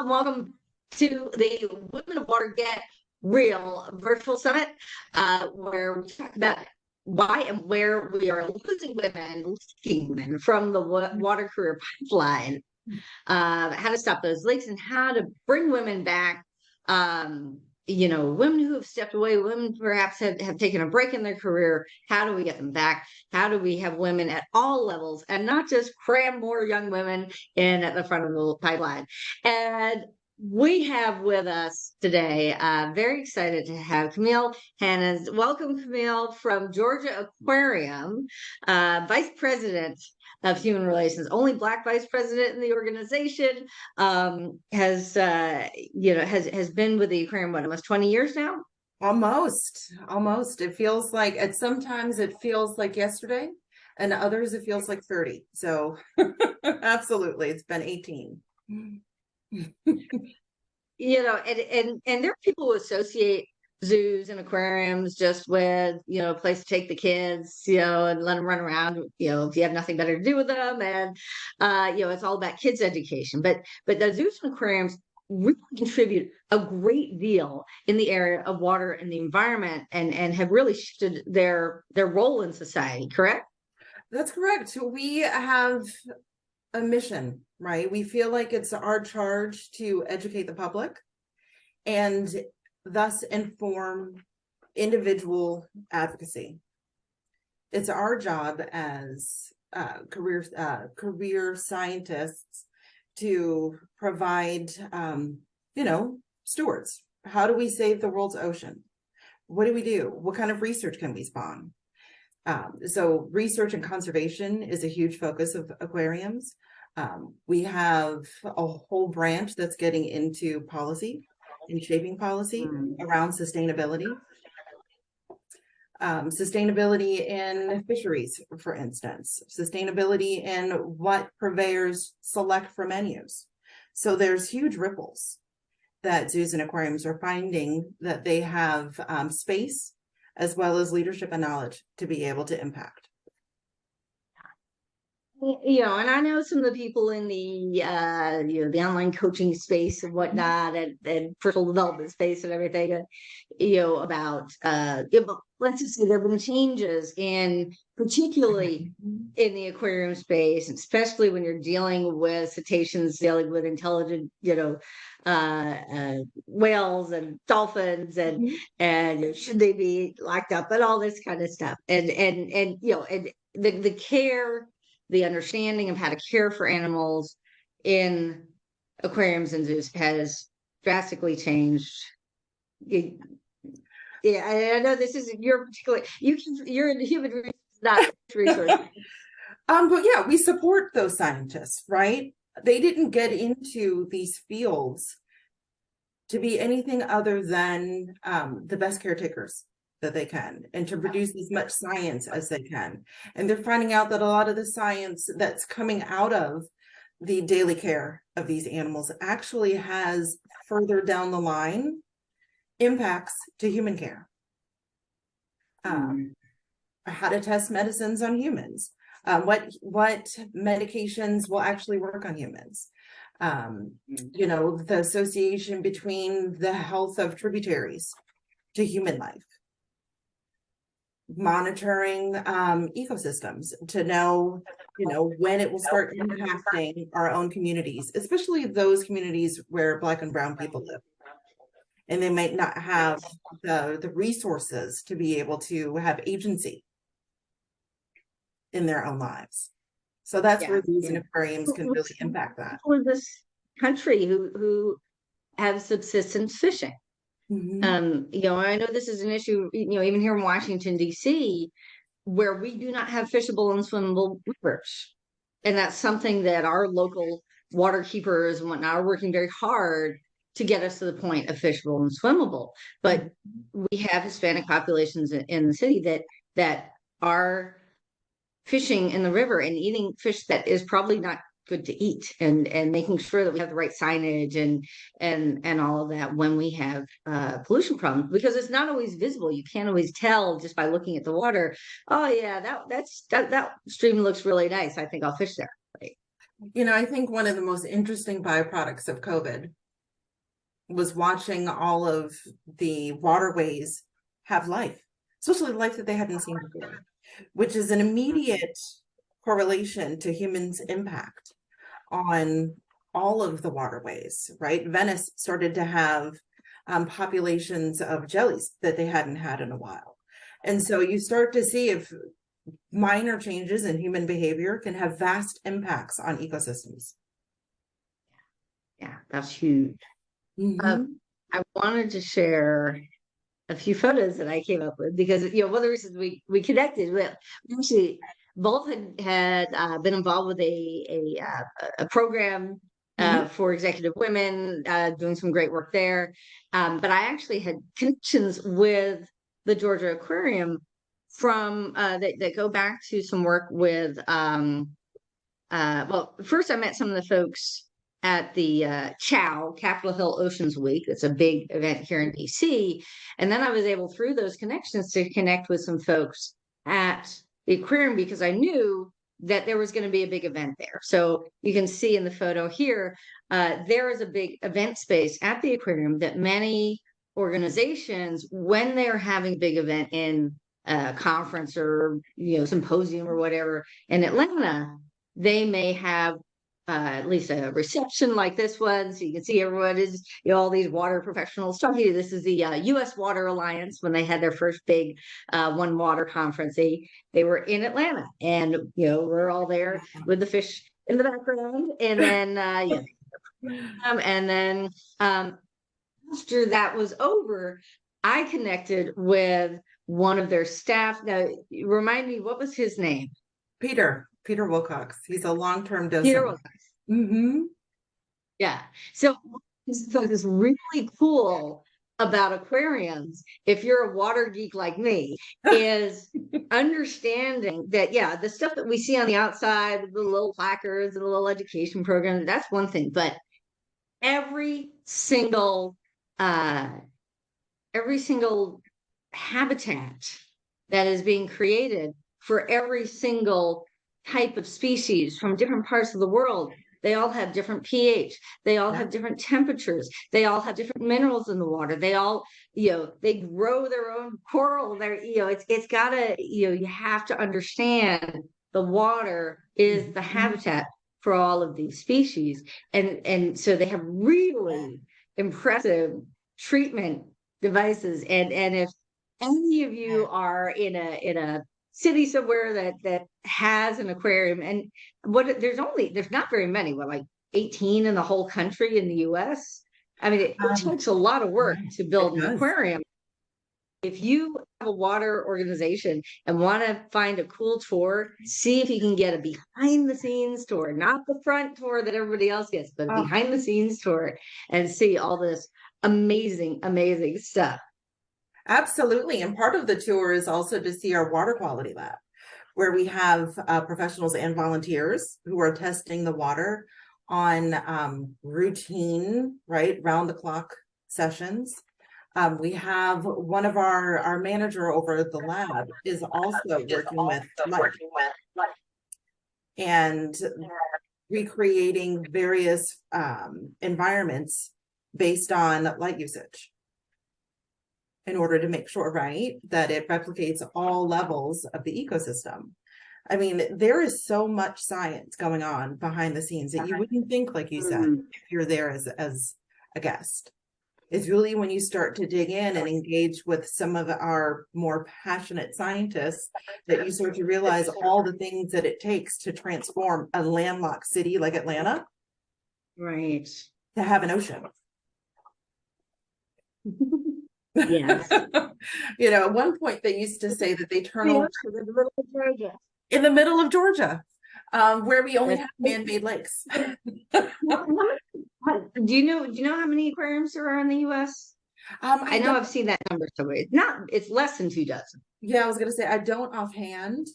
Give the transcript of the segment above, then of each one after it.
Welcome to the Women of Water Get Real virtual summit, where we talk about why and where we are losing women from the water career pipeline, how to stop those leaks, and how to bring women back. Women who have stepped away, women perhaps have taken a break in their career. How do we get them back? How do we have women at all levels and not just cram more young women in at the front of the pipeline? And we have with us today, very excited to have Camille Hannans. Welcome, Camille, from Georgia Aquarium, Vice President of Human Relations, only Black Vice President in the organization, has been with the aquarium, almost 20 years now? Almost. Sometimes it feels like yesterday, and others it feels like 30. So absolutely, it's been 18. And there are people who associate zoos and aquariums just with, a place to take the kids, and let them run around, if you have nothing better to do with them. And, it's all about kids' education. But the zoos and aquariums really contribute a great deal in the area of water and the environment, and have really shifted their role in society, correct? That's correct. We have a mission, right? We feel like it's our charge to educate the public and thus inform individual advocacy. It's our job as career scientists to provide, stewards. How do we save the world's ocean? What do we do? What kind of research can we spawn? So research and conservation is a huge focus of aquariums. We have a whole branch that's getting into policy and shaping policy around sustainability. Sustainability in fisheries, for instance, sustainability in what purveyors select for menus. So there's huge ripples that zoos and aquariums are finding that they have space as well as leadership and knowledge to be able to impact. And I know some of the people in the the online coaching space and whatnot, and personal development space and everything, about let's just say there have been changes particularly in the aquarium space, especially when you're dealing with cetaceans, dealing with intelligent, whales and dolphins, and should they be locked up and all this kind of stuff, and the care, the understanding of how to care for animals in aquariums and zoos has drastically changed. Yeah, I know this isn't your particular. You're in the human resources, not resource. But yeah, we support those scientists, right? They didn't get into these fields to be anything other than the best caretakers that they can, and to produce as much science as they can. And they're finding out that a lot of the science that's coming out of the daily care of these animals actually has further down the line impacts to human care. How to test medicines on humans, what medications will actually work on humans. The association between the health of tributaries to human life. Monitoring ecosystems to know, when it will start impacting our own communities, especially those communities where Black and brown people live. And they might not have the resources to be able to have agency in their own lives. So that's where zoos and aquariums can really impact that. For this country who have subsistence fishing. I know this is an issue, even here in Washington, D.C., where we do not have fishable and swimmable rivers. And that's something that our local water keepers and whatnot are working very hard to get us to the point of fishable and swimmable. But we have Hispanic populations in the city that are fishing in the river and eating fish that is probably not good to eat, and making sure that we have the right signage and all of that when we have pollution problems, because it's not always visible. You can't always tell just by looking at the water. Oh yeah, that stream looks really nice. I think I'll fish there. Right? I think one of the most interesting byproducts of COVID was watching all of the waterways have life, especially life that they hadn't seen before, which is an immediate correlation to humans' impact on all of the waterways, right? Venice started to have populations of jellies that they hadn't had in a while. And so you start to see if minor changes in human behavior can have vast impacts on ecosystems. Yeah, that's huge. Mm-hmm. I wanted to share a few photos that I came up with because, one of the reasons we connected, we actually both had been involved with a program for executive women, doing some great work there. But I actually had connections with the Georgia Aquarium from that go back to some work with well, first I met some of the folks at the CHOW, Capitol Hill Oceans Week. It's a big event here in DC. And then I was able, through those connections, to connect with some folks at the aquarium because I knew that there was going to be a big event there. So you can see in the photo here, there is a big event space at the aquarium that many organizations, when they're having a big event in a conference or symposium or whatever in Atlanta, they may have at least a reception like this one, so you can see everyone is, all these water professionals talking. This is the U.S. Water Alliance when they had their first big One Water conference. They were in Atlanta, and we're all there with the fish in the background, and then after that was over, I connected with one of their staff. Now, remind me, what was his name? Peter Wilcox. He's a long-term docent. Peter Wilcox. Mm-hmm. Yeah. So this is really cool about aquariums, if you're a water geek like me, is understanding that, the stuff that we see on the outside, the little placards and the little education program, that's one thing. But every single habitat that is being created for every single type of species from different parts of the world, they all have different pH. They all have different temperatures. They all have different minerals in the water. They all, they grow their own coral. It's gotta, you have to understand the water is the habitat for all of these species. And so they have really impressive treatment devices. And if any of you are in a city somewhere that has an aquarium, and there's not very many, like 18 in the whole country in the US. I mean, it takes a lot of work to build an aquarium. If you have a water organization and want to find a cool tour, see if you can get a behind the scenes tour, not the front tour that everybody else gets, but a behind the scenes tour, and see all this amazing stuff. Absolutely. And part of the tour is also to see our water quality lab, where we have professionals and volunteers who are testing the water on routine, round the clock sessions. We have one of our manager over at the lab is also working with light and recreating various environments based on light usage, in order to make sure, that it replicates all levels of the ecosystem. I mean, there is so much science going on behind the scenes that you wouldn't think, like you said, if you're there as a guest. It's really when you start to dig in and engage with some of our more passionate scientists that you start to realize all the things that it takes to transform a landlocked city like Atlanta, to have an ocean. Yes. At one point they used to say that they turn over in the middle of Georgia. In the middle of Georgia, where we only have man-made lakes. Do you know how many aquariums there are in the US? I know I've seen that number somewhere. It's less than 2 dozen. Yeah, I was gonna say I don't offhand.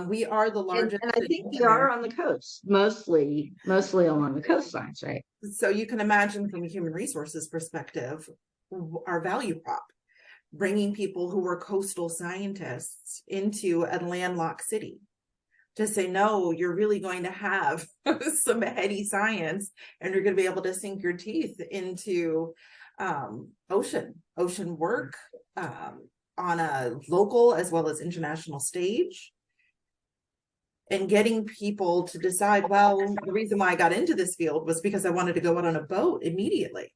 We are the largest, and I think we are on the coast, mostly along the coastlines, right? So you can imagine, from a human resources perspective, our value prop, bringing people who are coastal scientists into a landlocked city to say, no, you're really going to have some heady science, and you're going to be able to sink your teeth into ocean work, on a local as well as international stage, and getting people to decide, well, the reason why I got into this field was because I wanted to go out on a boat immediately.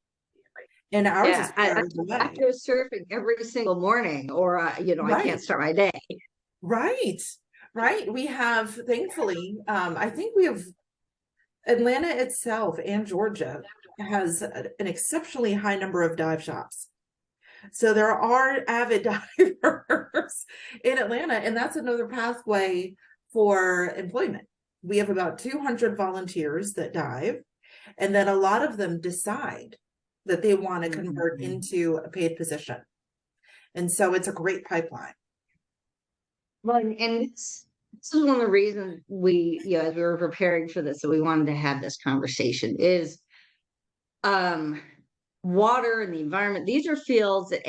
And ours is I away. go surfing every single morning, or I can't start my day. Right. We have, thankfully, I think we have Atlanta itself and Georgia has an exceptionally high number of dive shops. So there are avid divers in Atlanta, and that's another pathway for employment. We have about 200 volunteers that dive, and then a lot of them decide that they want to convert into a paid position. And so it's a great pipeline. Well, and this is one of the reasons we, as we were preparing for this, that we wanted to have this conversation is water and the environment. These are fields that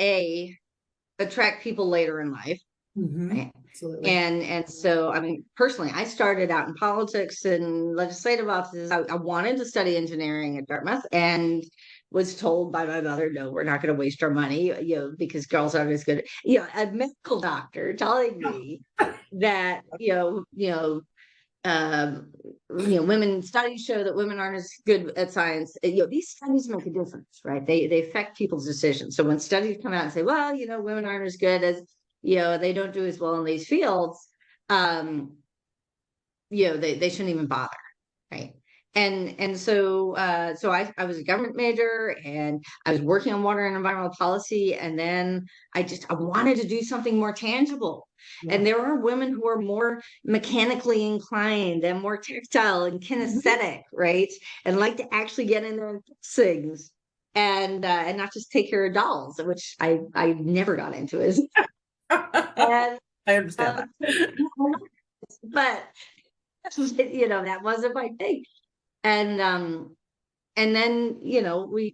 attract people later in life. Right? Absolutely. And so, I mean, personally, I started out in politics and legislative offices. I wanted to study engineering at Dartmouth, and was told by my mother, no, we're not going to waste our money, because girls aren't as good. A medical doctor telling me that, women studies show that women aren't as good at science. These studies make a difference, right? They affect people's decisions. So when studies come out and say, well, women aren't as good as, they don't do as well in these fields, they shouldn't even bother, right? And so I was a government major, and I was working on water and environmental policy, and then I wanted to do something more tangible. Yeah. And there are women who are more mechanically inclined and more tactile and kinesthetic, right? And like to actually get in there and fix things, and not just take care of dolls, which I never got into as. And, I understand that. But that wasn't my thing. And then we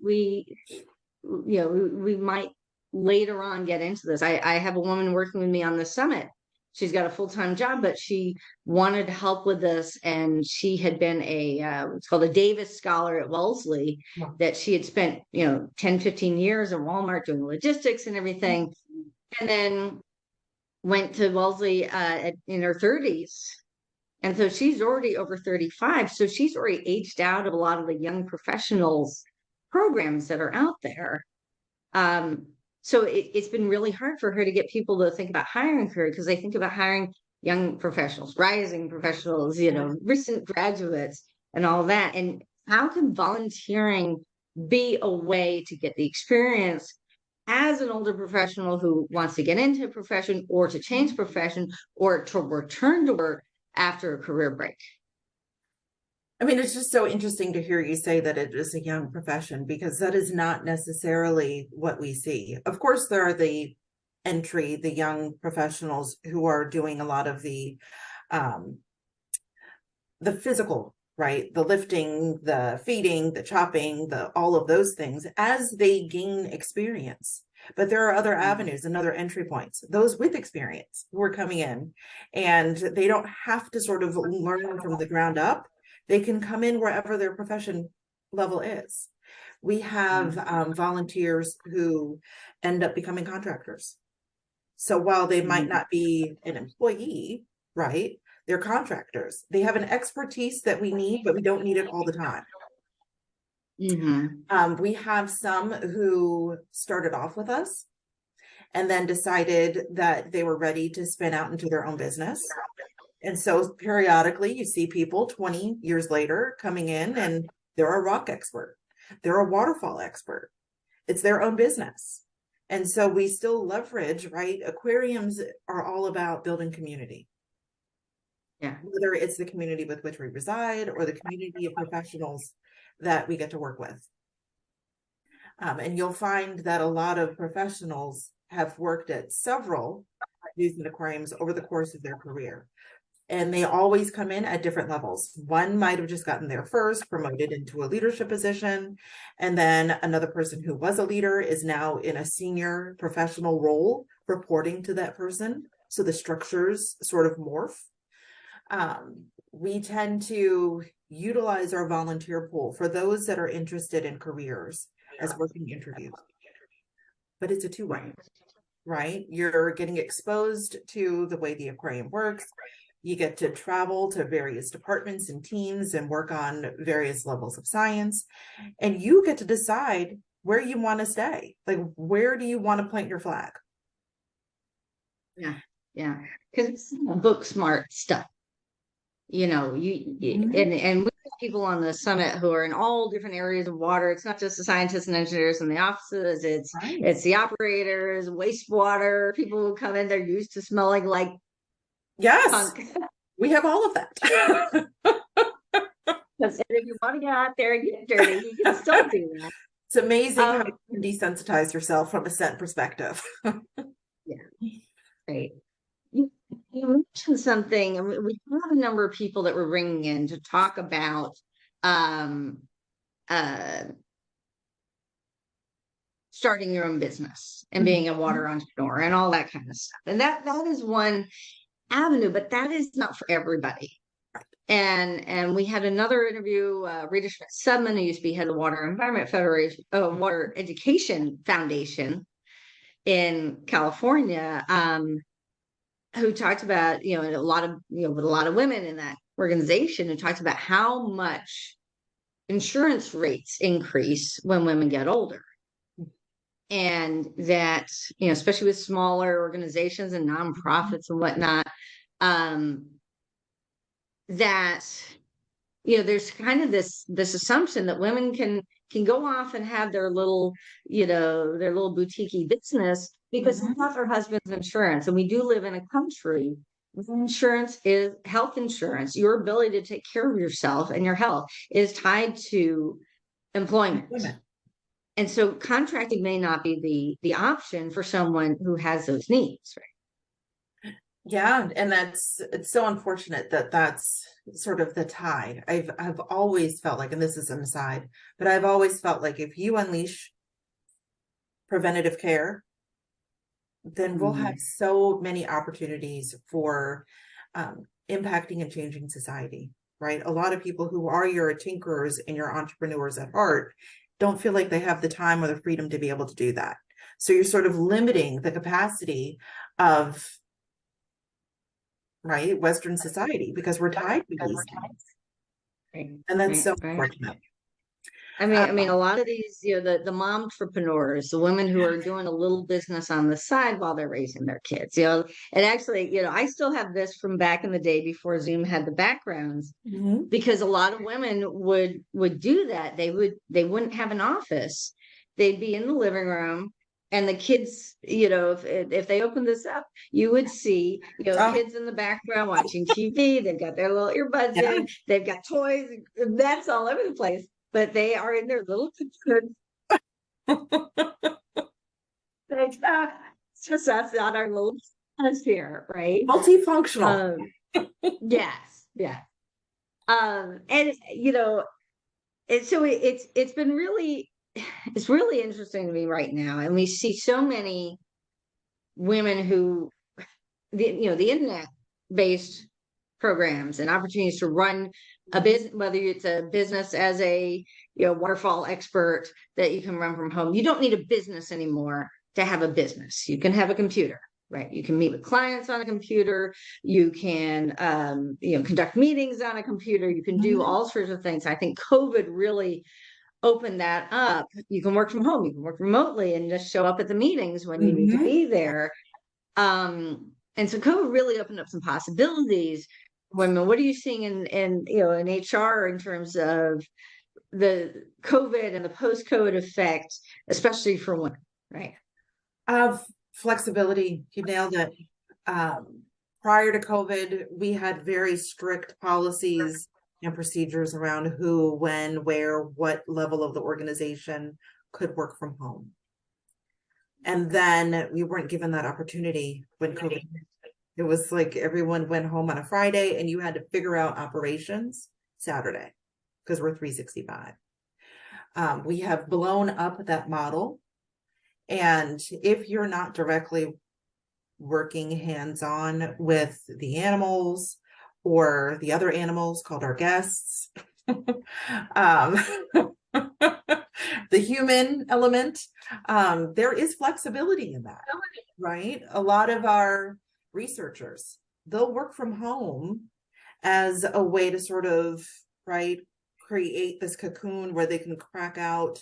might later on get into this. I have a woman working with me on the summit. She's got a full-time job, but she wanted to help with this, and she had been it's called a Davis Scholar at Wellesley. Wow. That she had spent 10-15 years at Walmart doing logistics and everything, and then went to Wellesley in her 30s. And so she's already over 35. So she's already aged out of a lot of the young professionals programs that are out there. So it's been really hard for her to get people to think about hiring her, because they think about hiring young professionals, rising professionals, recent graduates and all that. And how can volunteering be a way to get the experience as an older professional who wants to get into a profession, or to change profession, or to return to work after a career break? I mean, it's just so interesting to hear you say that it is a young profession, because that is not necessarily what we see. Of course, there are the young professionals who are doing a lot of the physical, right? The lifting, the feeding, the chopping, all of those things as they gain experience. But there are other avenues and other entry points, those with experience who are coming in, and they don't have to sort of learn from the ground up. They can come in wherever their profession level is. We have volunteers who end up becoming contractors. So while they might not be an employee, right, they're contractors. They have an expertise that we need, but we don't need it all the time. We have some who started off with us and then decided that they were ready to spin out into their own business. And so periodically you see people 20 years later coming in, and they're a rock expert. They're a waterfall expert. It's their own business. And so we still leverage, right? Aquariums are all about building community. Yeah. Whether it's the community with which we reside or the community of professionals that we get to work with. And you'll find that a lot of professionals have worked at several amusement aquariums over the course of their career. And they always come in at different levels. One might have just gotten there first, promoted into a leadership position. And then another person who was a leader is now in a senior professional role, reporting to that person. So the structures sort of morph. We tend to utilize our volunteer pool for those that are interested in careers as working interviews. but it's a two-way, right? You're getting exposed to the way the aquarium works. You get to travel to various departments and teams and work on various levels of science. And you get to decide where you want to stay. Like, where do you want to plant your flag? Yeah. Yeah. Because it's book smart stuff. You know, Mhm. and we have people on the summit who are in all different areas of water. It's not just the scientists and engineers in the offices, Right. it's the operators, wastewater, people who come in, they're used to smelling like Yes, punk. we have all of that. Because if you want to get out there and get dirty, you can still do that. It's amazing how you can desensitize yourself from a scent perspective. Yeah, great. You mentioned something, and we have a number of people that we're bringing in to talk about um, uh, starting your own business and being a water entrepreneur and all that kind of stuff. And that is one avenue, but that is not for everybody. And we had another interview, Rita Schmidt-Subman, who used to be head of the Water Environment Federation, Water Education Foundation in California, who talked about, you know, a lot of, you know, with a lot of women in that organization, who talked about how much insurance rates increase when women get older. And that, you know, especially with smaller organizations and nonprofits and whatnot, that, you know, there's kind of this assumption that women can go off and have their little, you know, their little boutique business because they have their husband's insurance. And we do live in a country where insurance is health insurance. Your ability to take care of yourself and your health is tied to employment. And so contracting may not be the option for someone who has those needs, right? Yeah, and it's so unfortunate that that's sort of the tide. I've always felt like, and this is an aside, but I've always felt like if you unleash preventative care, then we'll have so many opportunities for impacting and changing society, right? A lot of people who are your tinkerers and your entrepreneurs at heart don't feel like they have the time or the freedom to be able to do that. So you're sort of limiting the capacity of, right, Western society because we're tied to these things. Right. And that's so Right. unfortunate. I mean, a lot of these, you know, the mom entrepreneurs, the women who are doing a little business on the side while they're raising their kids, you know, and actually, you know, I still have this from back in the day before Zoom had the backgrounds, because a lot of women would do that. They wouldn't have an office. They'd be in the living room. And the kids, you know, if they open this up, you would see, you know, kids in the background watching TV. They've got their little earbuds in. They've got toys. That's all over the place. But they are in their little cocoon. It's just us on our little atmosphere, right? Multifunctional. Yes, yeah. And you know, so it's been really, it's really interesting to me right now, and we see so many women who, you know, the internet based programs and opportunities to run a business, whether it's a business as a, you know, waterfall expert that you can run from home. You don't need a business anymore to have a business. You can have a computer, right? You can meet with clients on a computer. You can, you know, conduct meetings on a computer. You can do all sorts of things. I think COVID really opened that up. You can work from home. You can work remotely and just show up at the meetings when you need to be there. And so COVID really opened up some possibilities. Women, what are you seeing in you know, in HR in terms of the COVID and the post-COVID effect, especially for women, right? Of flexibility, you nailed it. Prior to COVID, we had very strict policies and procedures around who, when, where, what level of the organization could work from home. And then we weren't given that opportunity when COVID. It was like everyone went home on a Friday and you had to figure out operations Saturday because we're 365. We have blown up that model. And if you're not directly working hands-on with the animals or the other animals called our guests, the human element. There is flexibility in that, right? A lot of our researchers, they'll work from home as a way to sort of, right, create this cocoon where they can crack out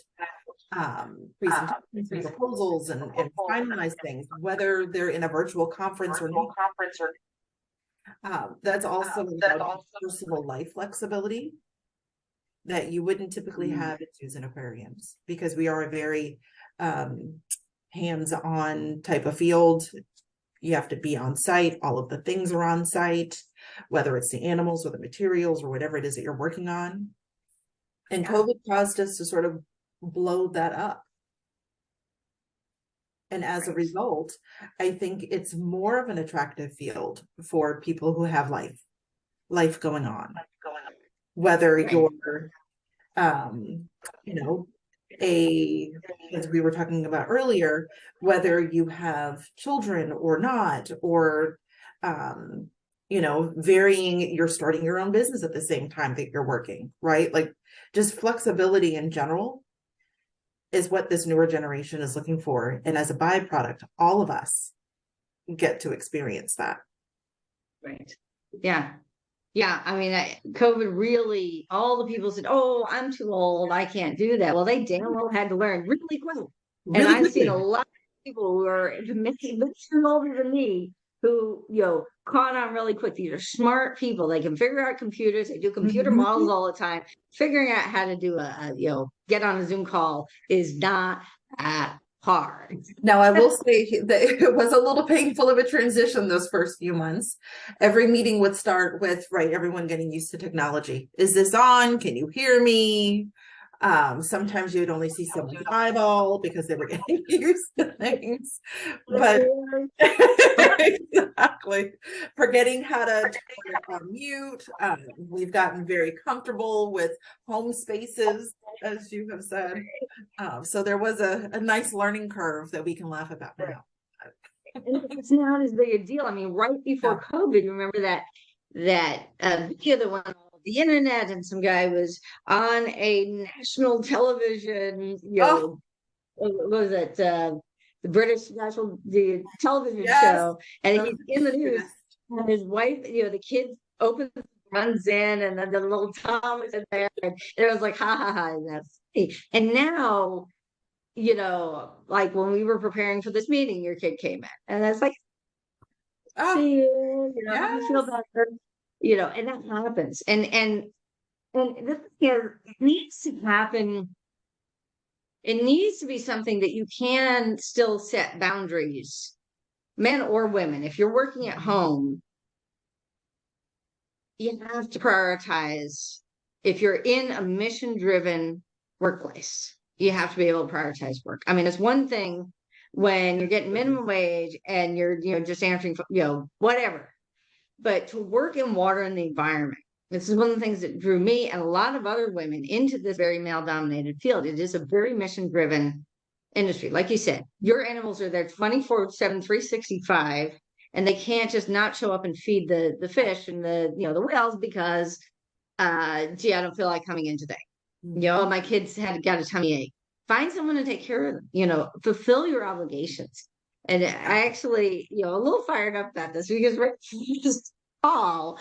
presentations and proposals and finalize things, whether they're in a virtual conference or not. That's also about personal life flexibility that you wouldn't typically have at zoos and aquariums, because we are a very hands-on type of field. You have to be on site. All of the things are on site, whether it's the animals or the materials or whatever it is that you're working on. And COVID caused us to sort of blow that up. And as a result, I think it's more of an attractive field for people who have life going on. Whether you're, as we were talking about earlier, whether you have children or not, or, you're starting your own business at the same time that you're working, right? Like, just flexibility in general is what this newer generation is looking for. And as a byproduct, all of us get to experience that. Right. Yeah. Yeah. I mean, COVID really, all the people said, oh, I'm too old, I can't do that. Well, they damn well had to learn really quick. And I've seen a lot of people who are much older than me who, caught on really quick. These are smart people. They can figure out computers. They do computer models all the time. Figuring out how to do get on a Zoom call is not hard. Now, I will say that it was a little painful of a transition those first few months. Every meeting would start with, everyone getting used to technology. Is this on? Can you hear me? Sometimes you'd only see someone's eyeball because they were getting used to things. But exactly, forgetting how to mute. We've gotten very comfortable with home spaces, as you have said. So there was a nice learning curve that we can laugh about now. It's not as big a deal. I mean, right before COVID, you remember that video that went on the internet, and some guy was on a national television, what was it, the British national television show, and he's in the news, and his wife, the kids runs in, and then the little Tom is in there, and it was like, ha ha ha, and that's funny. And now, like when we were preparing for this meeting, your kid came in, and it's like, see you, I feel better, and that happens, and this it needs to happen. It needs to be something that you can still set boundaries, men or women. If you're working at home, you have to prioritize. If you're in a mission-driven workplace, you have to be able to prioritize work. I mean, it's one thing when you're getting minimum wage and you're, just answering, whatever. But to work in water and the environment, this is one of the things that drew me and a lot of other women into this very male-dominated field. It is a very mission-driven industry. Like you said, your animals are there 24/7, 365, and they can't just not show up and feed the fish and the whales because, I don't feel like coming in today. My kids got a tummy ache. Find someone to take care of them. Fulfill your obligations. And I actually, a little fired up about this because we're just all.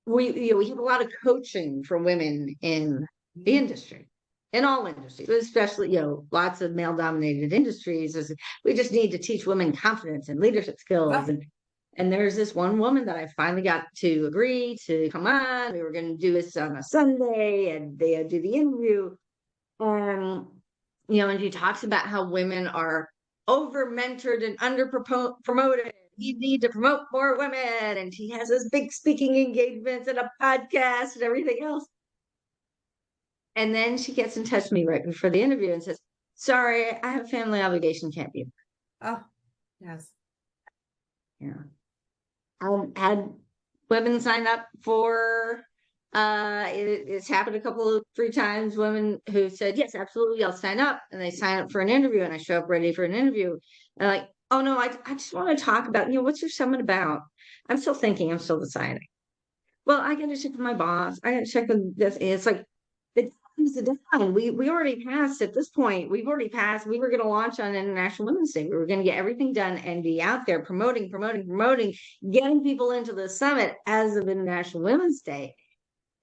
We have a lot of coaching for women in the industry, in all industries, but especially, lots of male-dominated industries. We just need to teach women confidence and leadership skills. And there's this one woman that I finally got to agree to come on. We were going to do this on a Sunday, and they do the interview. And she talks about how women are over-mentored and under-promoted. You need to promote more women, and she has this big speaking engagements and a podcast and everything else. And then she gets in touch with me right before the interview and says, sorry, I have a family obligation, can't be. Oh, yes. Yeah. I had women sign up for, it's happened 3 times, women who said, yes, absolutely, I'll sign up. And they sign up for an interview, and I show up ready for an interview. And like, oh no, I just want to talk about, what's your summit about? I'm still thinking, I'm still deciding. Well, I got to check with my boss. I got to check with this. And it's like, it times the deadline. We already passed at this point. We've already passed. We were going to launch on International Women's Day. We were going to get everything done and be out there promoting, getting people into the summit as of International Women's Day.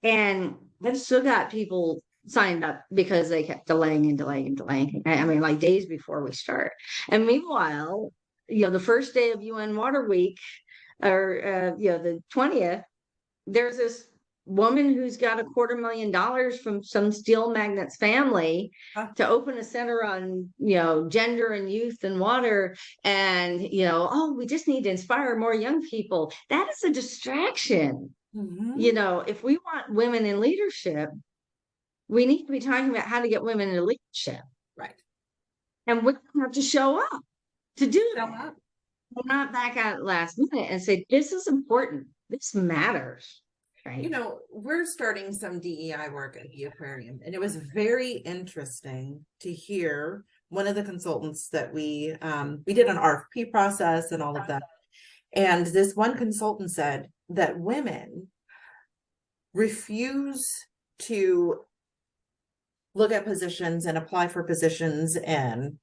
And I've still got people signed up because they kept delaying and delaying and delaying. I mean, like days before we start. And meanwhile, the first day of UN Water Week, or the 20th, there's this woman who's got $250,000 from some steel magnate's family to open a center on gender and youth and water, and we just need to inspire more young people. That is a distraction. If we want women in leadership, we need to be talking about how to get women in leadership, right? And we have to show up to do that. We're not back out last minute and say, this is important, this matters. Right. We're starting some DEI work at the aquarium, and it was very interesting to hear one of the consultants that we did an RFP process and all of that. And this one consultant said that women refuse to look at positions and apply for positions and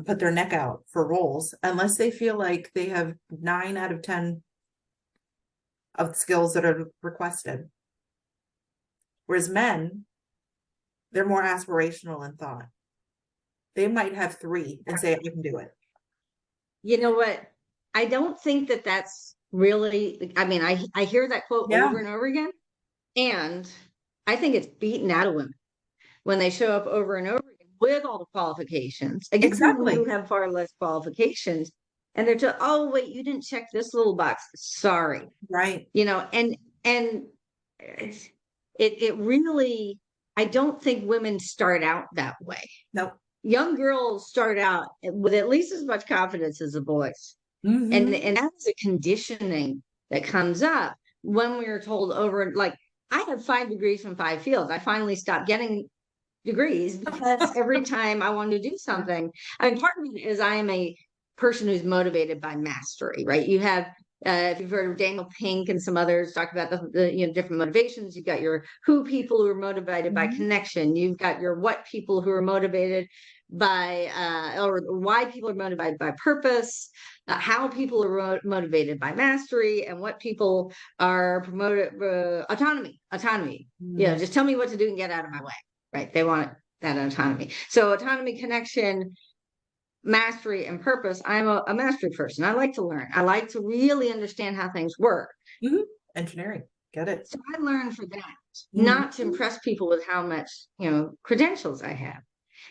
put their neck out for roles unless they feel like they have 9 out of 10 of skills that are requested. Whereas men, they're more aspirational in thought. They might have 3 and say, I can do it. You know what? I don't think that that's really, I mean, I hear that quote over and over again. And I think it's beaten out of women when they show up over and over again with all the qualifications against people who have far less qualifications. And they're just, oh, wait, you didn't check this little box. Sorry. Right. And it really, I don't think women start out that way. No. Young girls start out with at least as much confidence as the boys. And that's a conditioning that comes up when we are told over, like, I have 5 degrees from 5 fields. I finally stopped getting degrees because every time I wanted to do something, I mean, part of it is I am a person who's motivated by mastery, right? You have, if you've heard of Daniel Pink and some others talk about the different motivations, you've got your who people who are motivated by connection. You've got your what people who are motivated by, or why people are motivated by purpose, how people are motivated by mastery, and what people are promoted, autonomy. Just tell me what to do and get out of my way, right? They want that autonomy. So autonomy, connection, mastery, and purpose. I'm a mastery person. I like to learn. I like to really understand how things work. Engineering, get it. So I learn for that, not to impress people with how much credentials I have.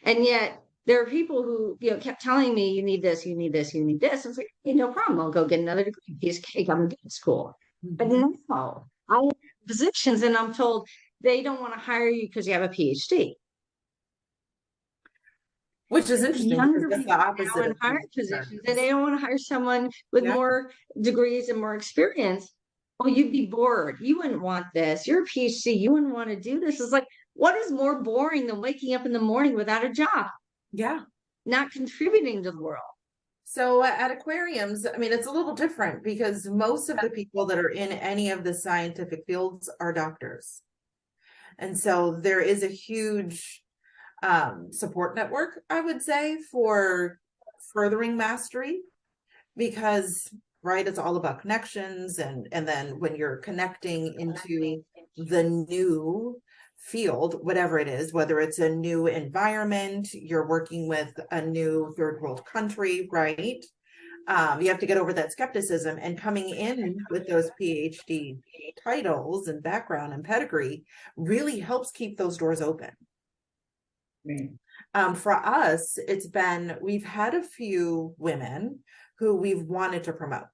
And yet there are people who kept telling me, you need this, you need this, you need this. I was like, hey, no problem, I'll go get another degree. Piece of cake, I'm good at school. But no, I have positions and I'm told they don't want to hire you because you have a PhD. Which is interesting. Younger That's people the opposite in higher positions, and they don't want to hire someone with more degrees and more experience. Well, you'd be bored. You wouldn't want this. You're a PhD. You wouldn't want to do this. It's like, what is more boring than waking up in the morning without a job? Yeah. Not contributing to the world. So at aquariums, I mean, it's a little different because most of the people that are in any of the scientific fields are doctors. And so there is a huge support network, I would say, for furthering mastery, because it's all about connections, and then when you're connecting into the new field, whatever it is, whether it's a new environment, you're working with a new third world country, right? You have to get over that skepticism, and coming in with those PhD titles and background and pedigree really helps keep those doors open. For us, we've had a few women who we've wanted to promote.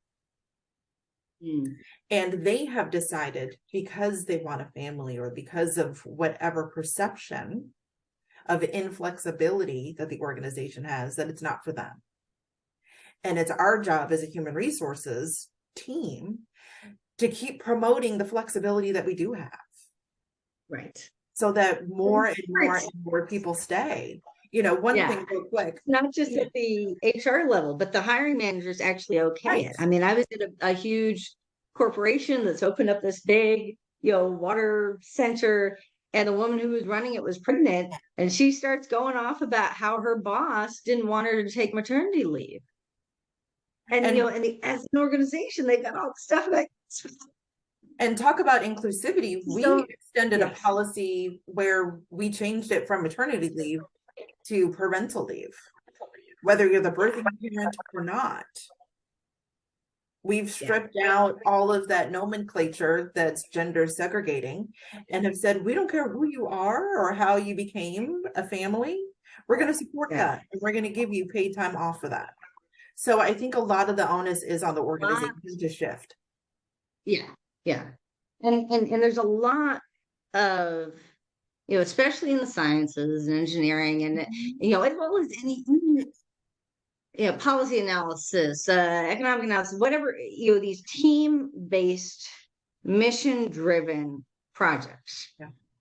And they have decided, because they want a family or because of whatever perception of inflexibility that the organization has, that it's not for them. And it's our job as a human resources team to keep promoting the flexibility that we do have. Right. So that more and more and more people stay. One thing real quick. Not just at the HR level, but the hiring managers actually okay it. I mean, I was at a huge corporation that's opened up this big, water center, and the woman who was running it was pregnant, and she starts going off about how her boss didn't want her to take maternity leave. And as an organization, they've got all the stuff like. And talk about inclusivity. We extended a policy where we changed it from maternity leave to parental leave, whether you're the birthing parent or not. We've stripped out all of that nomenclature that's gender segregating and have said, we don't care who you are or how you became a family. We're going to support that. And we're going to give you paid time off for that. So I think a lot of the onus is on the organization to shift. Yeah. And there's a lot of, especially in the sciences and engineering and, as well as any policy analysis, economic analysis, whatever, these team-based, mission-driven projects.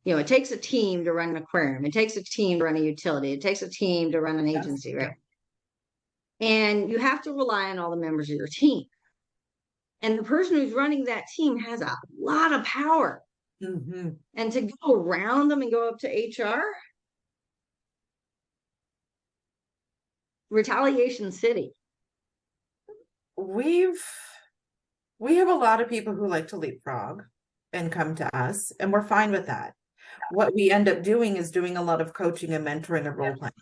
It takes a team to run an aquarium. It takes a team to run a utility. It takes a team to run an agency, right? And you have to rely on all the members of your team. And the person who's running that team has a lot of power. And to go around them and go up to HR, retaliation city. We have a lot of people who like to leapfrog and come to us, and we're fine with that. What we end up doing is doing a lot of coaching and mentoring and role playing.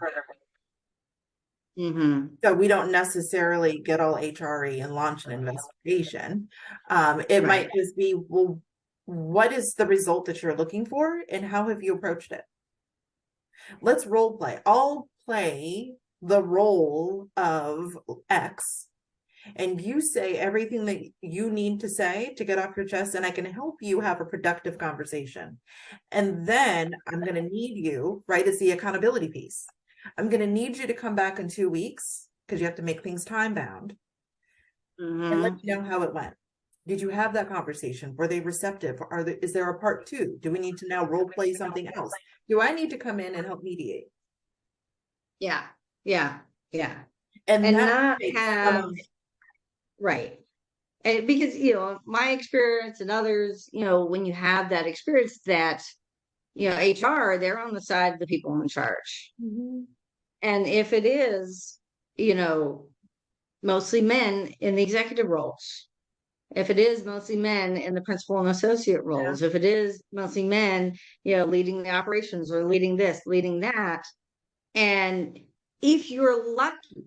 So we don't necessarily get all HRE and launch an investigation. It might just be, well, what is the result that you're looking for and how have you approached it? Let's role play. I'll play the role of X and you say everything that you need to say to get off your chest, and I can help you have a productive conversation. And then I'm going to need you, right, as the accountability piece. I'm going to need you to come back in 2 weeks because you have to make things time bound and let you know how it went. Did you have that conversation? Were they receptive? Is there a part 2? Do we need to now role play something else? Do I need to come in and help mediate? Yeah. And not have, right. And because, my experience and others, when you have that experience that, HR, they're on the side of the people in charge. And if it is, mostly men in the executive roles, if it is mostly men in the principal and associate roles, if it is mostly men, leading the operations or leading this, leading that, and if you're lucky,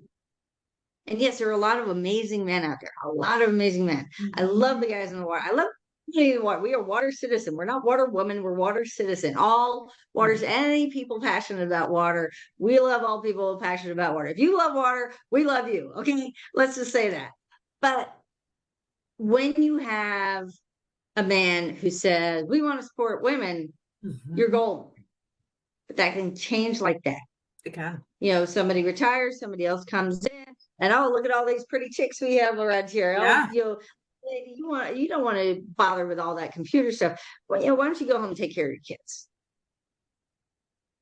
and yes, there are a lot of amazing men out there, a lot of amazing men. I love the guys in the water. I love water. We are water citizen. We're not water woman. We're water citizen. All waters, any people passionate about water. We love all people passionate about water. If you love water, we love you. Okay, let's just say that. But when you have a man who says, we want to support women, you're golden. But that can change like that. It can. Somebody retires, somebody else comes in, and look at all these pretty chicks we have around here. Lady, you don't want to bother with all that computer stuff. Well, why don't you go home and take care of your kids?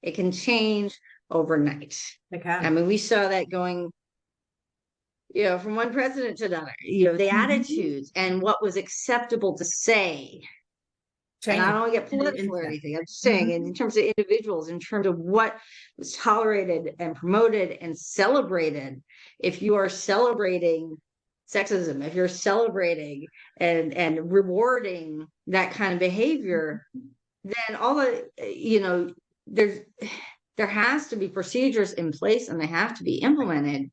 It can change overnight. It can. I mean, we saw that going, from one president to another. The attitudes and what was acceptable to say. And I don't want to get political or anything. I'm just saying, in terms of individuals, in terms of what was tolerated and promoted and celebrated. If you are celebrating sexism, if you're celebrating and rewarding that kind of behavior, then all the, there has to be procedures in place and they have to be implemented.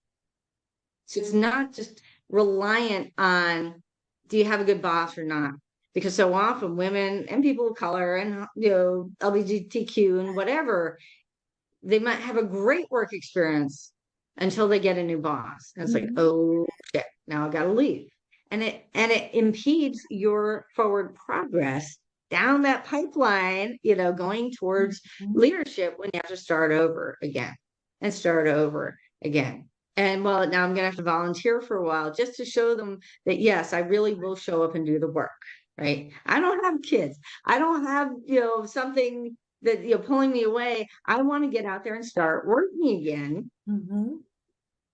So it's not just reliant on, do you have a good boss or not? Because so often women and people of color and, LGBTQ and whatever, they might have a great work experience until they get a new boss. And it's like, oh shit, now I got to leave. And it impedes your forward progress down that pipeline, going towards leadership when you have to start over again. And well, now I'm going to have to volunteer for a while just to show them that, yes, I really will show up and do the work, right? I don't have kids. I don't have, something that, pulling me away. I want to get out there and start working again.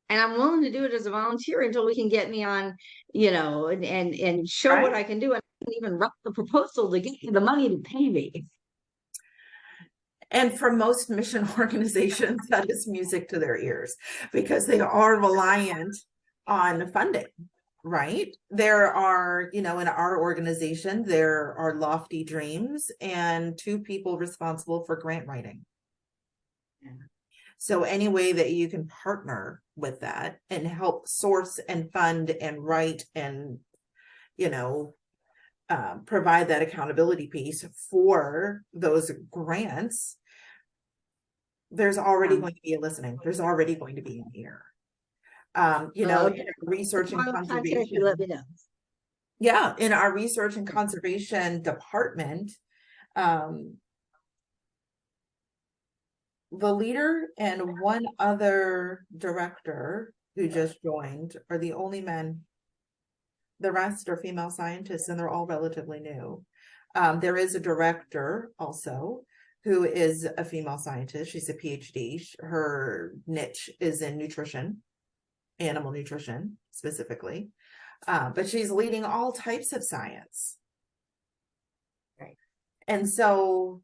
And I'm willing to do it as a volunteer until we can get me on, and show what I can do. And I can even write the proposal to get you the money to pay me. And for most mission organizations, that is music to their ears because they are reliant on funding, right? There are, in our organization, there are lofty dreams and 2 people responsible for grant writing. Yeah. So any way that you can partner with that and help source and fund and write and, provide that accountability piece for those grants, there's already going to be a listening. There's already going to be an ear. Research and conservation. Let me know. Yeah, in our research and conservation department, the leader and one other director who just joined are the only men. The rest are female scientists, and they're all relatively new. There is a director also who is a female scientist. She's a PhD. Her niche is in nutrition, animal nutrition specifically. But she's leading all types of science. Right. And so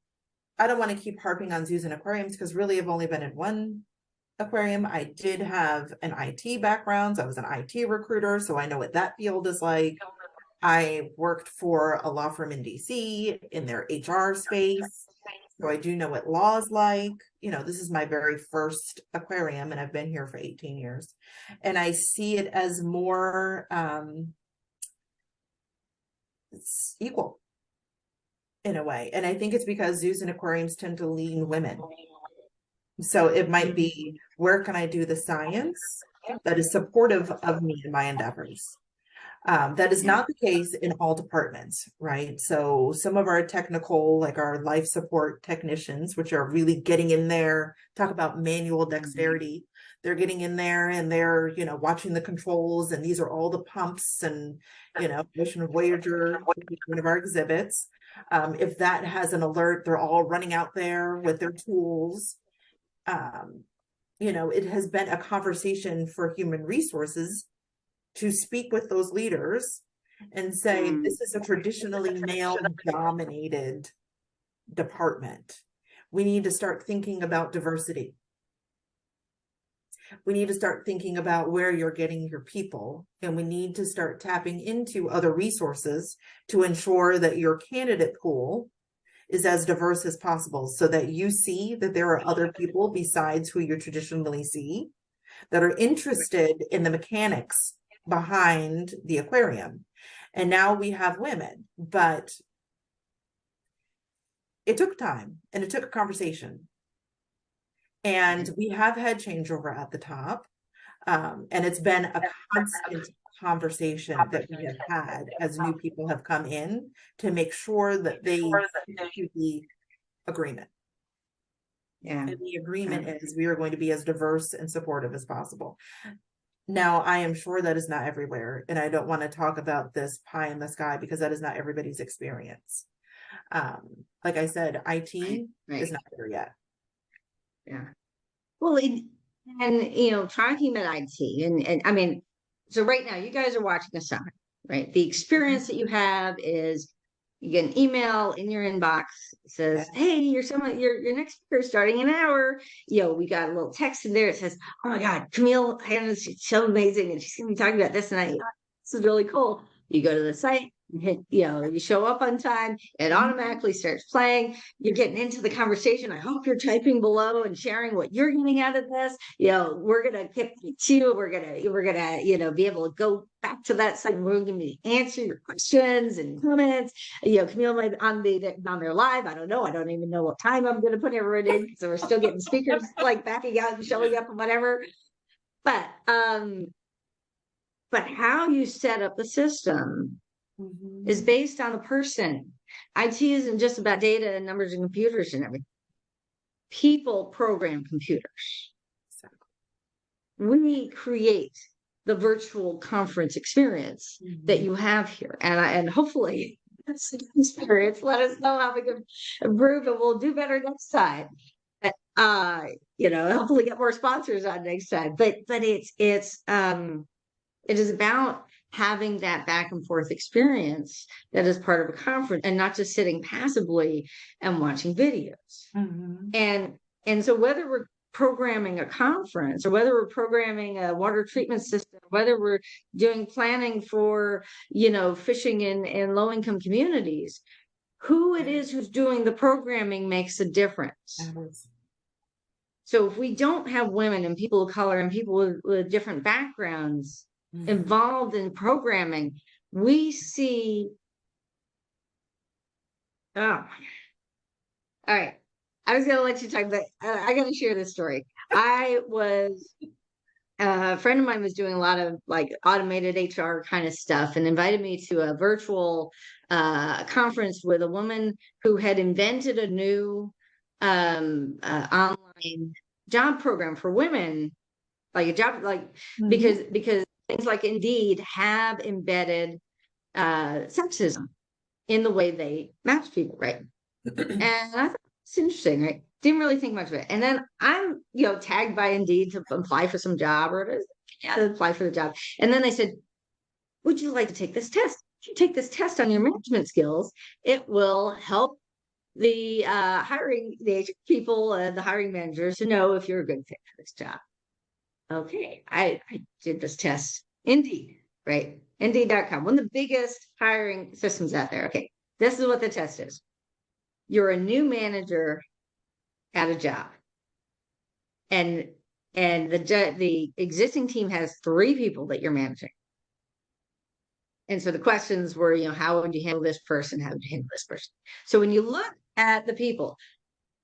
I don't want to keep harping on zoos and aquariums because really I've only been in one aquarium. I did have an IT background. So I was an IT recruiter, so I know what that field is like. I worked for a law firm in DC in their HR space. So I do know what law is like. This is my very first aquarium and I've been here for 18 years. And I see it as more it's equal in a way. And I think it's because zoos and aquariums tend to lean women. So it might be, where can I do the science that is supportive of me in my endeavors? That is not the case in all departments, right? So some of our technical, like our life support technicians, which are really getting in there, talk about manual dexterity. They're getting in there and they're, watching the controls, and these are all the pumps and, Ocean Voyager, one of our exhibits. If that has an alert, they're all running out there with their tools. It has been a conversation for human resources to speak with those leaders and say, this is a traditionally male dominated department. We need to start thinking about diversity. We need to start thinking about where you're getting your people, and we need to start tapping into other resources to ensure that your candidate pool is as diverse as possible, so that you see that there are other people besides who you traditionally see that are interested in the mechanics behind the aquarium. And now we have women, but it took time and it took a conversation. And we have had changeover at the top. And it's been a constant conversation that we have had as new people have come in to make sure that they do the agreement. Yeah. And the agreement is we are going to be as diverse and supportive as possible. Now, I am sure that is not everywhere, and I don't want to talk about this pie in the sky because that is not everybody's experience. Like I said, IT is not there yet. Yeah. Well, talking about IT, and I mean, so right now you guys are watching a summit, right? The experience that you have is you get an email in your inbox that says, hey, your next speaker is starting in an hour. We got a little text in there. It says, oh my God, Camille Hannans, she's so amazing. And she's going to be talking about this tonight. This is really cool. You go to the site, you show up on time, it automatically starts playing. You're getting into the conversation. I hope you're typing below and sharing what you're getting out of this. We're gonna get to you. We're gonna be able to go back to that site. We're gonna answer your questions and comments. Camille might on their live. I don't know. I don't even know what time I'm gonna put everyone in, so we're still getting speakers like backing out and showing up and whatever. But how you set up the system is based on a person. IT isn't just about data and numbers and computers and everything. People program computers. We create the virtual conference experience that you have here. And hopefully that's an experience. Let us know how we can improve, and we'll do better next time. Hopefully get more sponsors on next time. But it is about having that back and forth experience that is part of a conference, and not just sitting passively and watching videos. And so whether we're programming a conference, or whether we're programming a water treatment system, whether we're doing planning for, fishing in low-income communities, who it is who's doing the programming makes a difference. So if we don't have women and people of color and people with different backgrounds involved in programming, we see, all right. I was going to let you talk, but I got to share this story. A friend of mine was doing a lot of like automated HR kind of stuff, and invited me to a virtual conference with a woman who had invented a new online job program for women, like a job, like because things like Indeed have embedded sexism in the way they match people, right? And I thought it's interesting, right? Didn't really think much of it. And then I'm, tagged by Indeed to apply for some job, or apply for the job. And then they said, would you like to take this test? If you take this test on your management skills, it will help the the people, the hiring managers, to know if you're a good fit for this job. Okay, I did this test. Indeed, right? Indeed.com, one of the biggest hiring systems out there. Okay, this is what the test is. You're a new manager at a job, and the existing team has 3 people that you're managing. And so the questions were, how would you handle this person? How would you handle this person? So when you look at the people,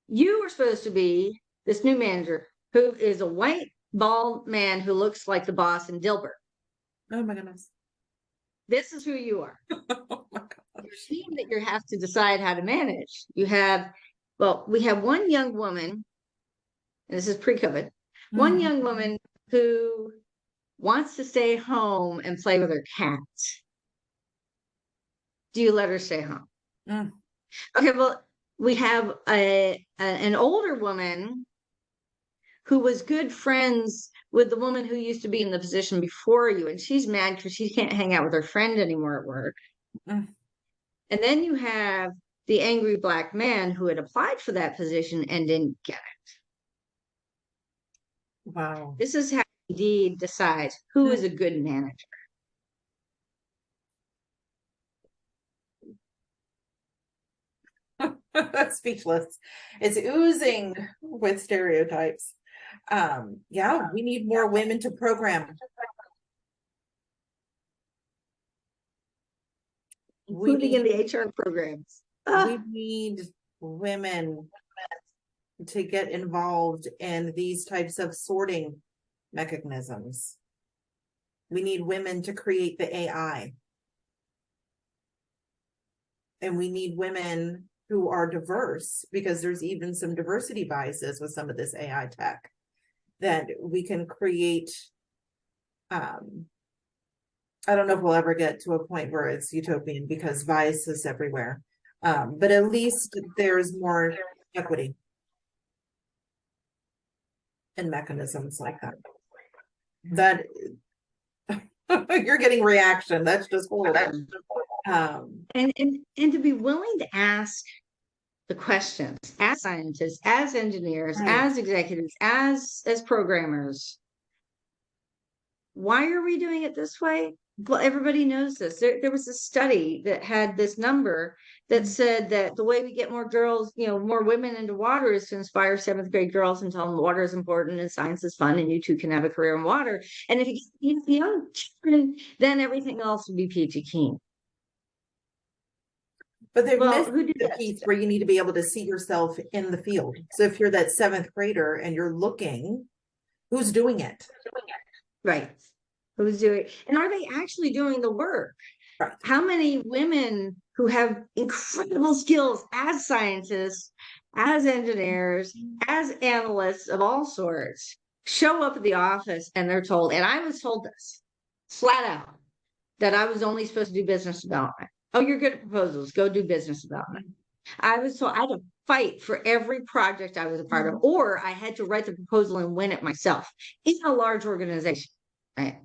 you are supposed to be this new manager who is a white, bald man who looks like the boss in Dilbert. Oh my goodness. This is who you are. Oh my God. Your team that you have to decide how to manage. We have one young woman, and this is pre-COVID, one young woman who wants to stay home and play with her cat. Do you let her stay home? Okay, well, we have an older woman who was good friends with the woman who used to be in the position before you, and she's mad because she can't hang out with her friend anymore at work. And then you have the angry Black man who had applied for that position and didn't get it. Wow. This is how Indeed decides who is a good manager. Speechless. It's oozing with stereotypes. Yeah, we need more women to program. Including in the HR programs. We need women to get involved in these types of sorting mechanisms. We need women to create the AI. And we need women who are diverse, because there's even some diversity biases with some of this AI tech, that we can create. I don't know if we'll ever get to a point where it's utopian, because bias is everywhere. But at least there's more equity and mechanisms like that. That you're getting reaction. That's just horrible. And to be willing to ask the questions as scientists, as engineers, as executives, as programmers. Why are we doing it this way? Well, everybody knows this. There was a study that had this number that said that the way we get more girls, more women into water, is to inspire 7th grade girls and tell them water is important and science is fun and you too can have a career in water. And if you get young children, then everything else will be peachy keen. But they've missed the piece where you need to be able to see yourself in the field. So if you're that 7th grader and you're looking, who's doing it? Right. Who's doing it? And are they actually doing the work? Right. How many women who have incredible skills as scientists, as engineers, as analysts of all sorts, show up at the office and they're told, and I was told this flat out, that I was only supposed to do business development. Oh, you're good at proposals. Go do business development. I was told I had to fight for every project I was a part of, or I had to write the proposal and win it myself. It's a large organization, right?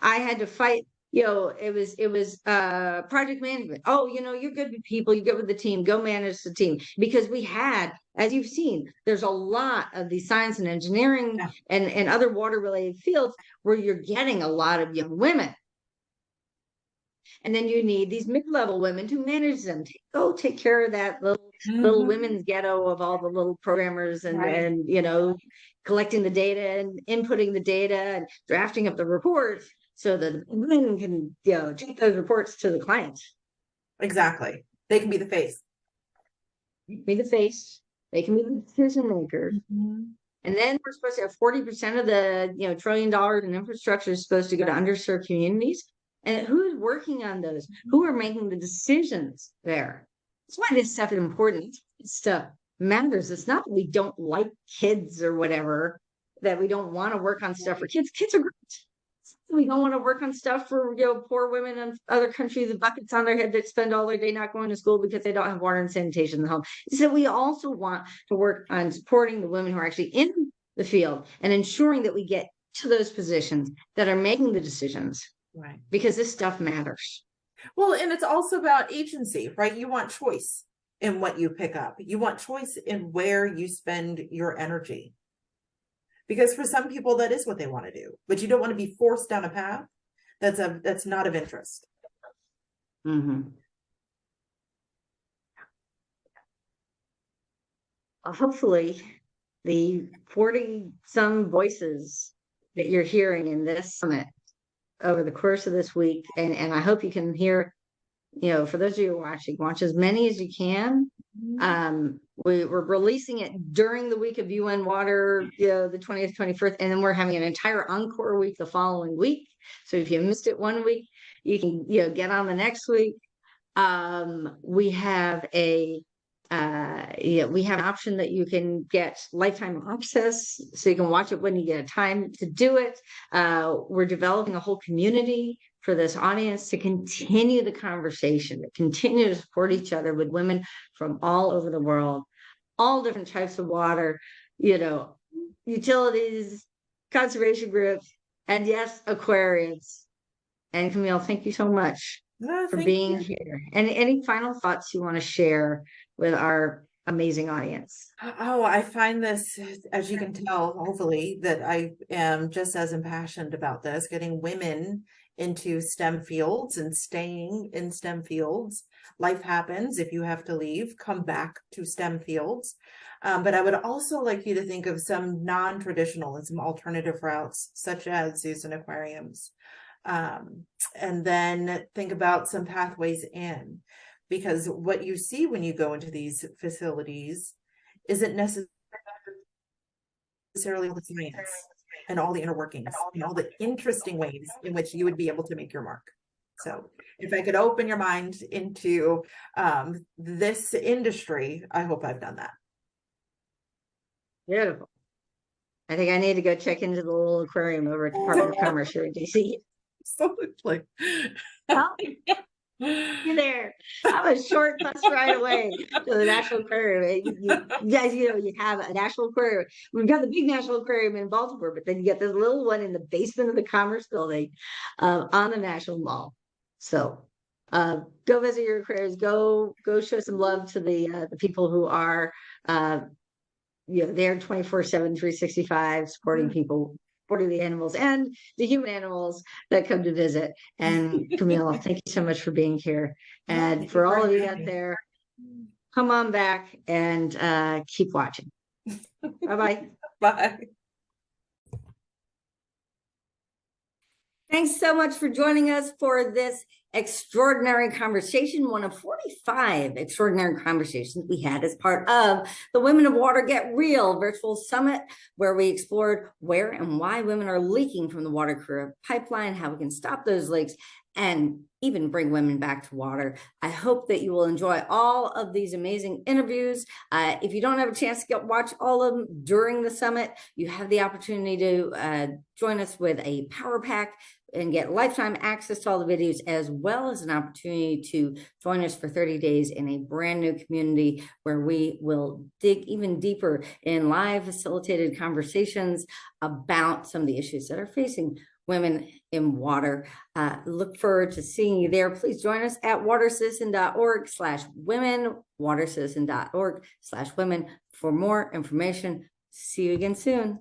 I had to fight it was project management. Oh, you're good with people, you're good with the team, go manage the team. Because we had, as you've seen, there's a lot of the science and engineering and other water related fields where you're getting a lot of young women. And then you need these mid-level women to manage them. Go take care of that little women's ghetto of all the little programmers and collecting the data and inputting the data and drafting up the reports so that women can take those reports to the clients. Exactly. They can be the face. Be the face. They can be the decision makers. And then we're supposed to have 40% of the $1 trillion in infrastructure is supposed to go to underserved communities. And who's working on those? Who are making the decisions there? That's why this stuff is important. This stuff matters. It's not that we don't like kids or whatever, that we don't want to work on stuff for kids. Kids are great. We don't want to work on stuff for poor women in other countries with buckets on their head that spend all their day not going to school because they don't have water and sanitation in the home. So we also want to work on supporting the women who are actually in the field and ensuring that we get to those positions that are making the decisions. Right. Because this stuff matters. Well, and it's also about agency, right? You want choice in what you pick up. You want choice in where you spend your energy. Because for some people, that is what they want to do. But you don't want to be forced down a path that's not of interest. Hopefully, the 40-some voices that you're hearing in this summit over the course of this week, and I hope you can hear, for those of you who are watch as many as you can. We're releasing it during the week of UN Water, the 20th, 21st, and then we're having an entire encore week the following week. So if you missed it one week, you can get on the next week. We have we have an option that you can get lifetime access, so you can watch it when you get time to do it. We're developing a whole community for this audience to continue the conversation, to continue to support each other with women from all over the world, all different types of water, utilities, conservation groups, and yes, aquariums. And Camille, thank you so much for being here. And any final thoughts you want to share with our amazing audience? Oh, I find this, as you can tell, hopefully, that I am just as impassioned about this, getting women into STEM fields and staying in STEM fields. Life happens. If you have to leave, come back to STEM fields. But I would also like you to think of some non-traditional and some alternative routes, such as zoos and aquariums. And then think about some pathways in, because what you see when you go into these facilities isn't necessarily the science and all the inner workings and all the interesting ways in which you would be able to make your mark. So if I could open your mind into this industry, I hope I've done that. Beautiful. I think I need to go check into the little aquarium over at the Department of Commerce here in DC. Absolutely. Oh, you're there. I'm a short bus ride away to the National Aquarium. You guys, you have a National Aquarium. We've got the big National Aquarium in Baltimore, but then you get this little one in the basement of the Commerce Building on the National Mall. So go visit your aquariums. Go show some love to the people who are they're 24/7, 365, supporting people, supporting the animals and the human animals that come to visit. And Camille, thank you so much for being here. And for all of you out there, come on back and keep watching. Bye-bye. Bye. Thanks so much for joining us for this extraordinary conversation, one of 45 extraordinary conversations we had as part of the Women of Water Get Real virtual summit, where we explored where and why women are leaking from the water career pipeline, how we can stop those leaks, and even bring women back to water. I hope that you will enjoy all of these amazing interviews. If you don't have a chance to watch all of them during the summit, you have the opportunity to join us with a power pack and get lifetime access to all the videos, as well as an opportunity to join us for 30 days in a brand new community where we will dig even deeper in live facilitated conversations about some of the issues that are facing Women in Water. Look forward to seeing you there. Please join us at watercitizen.org/women, watercitizen.org/women for more information. See you again soon.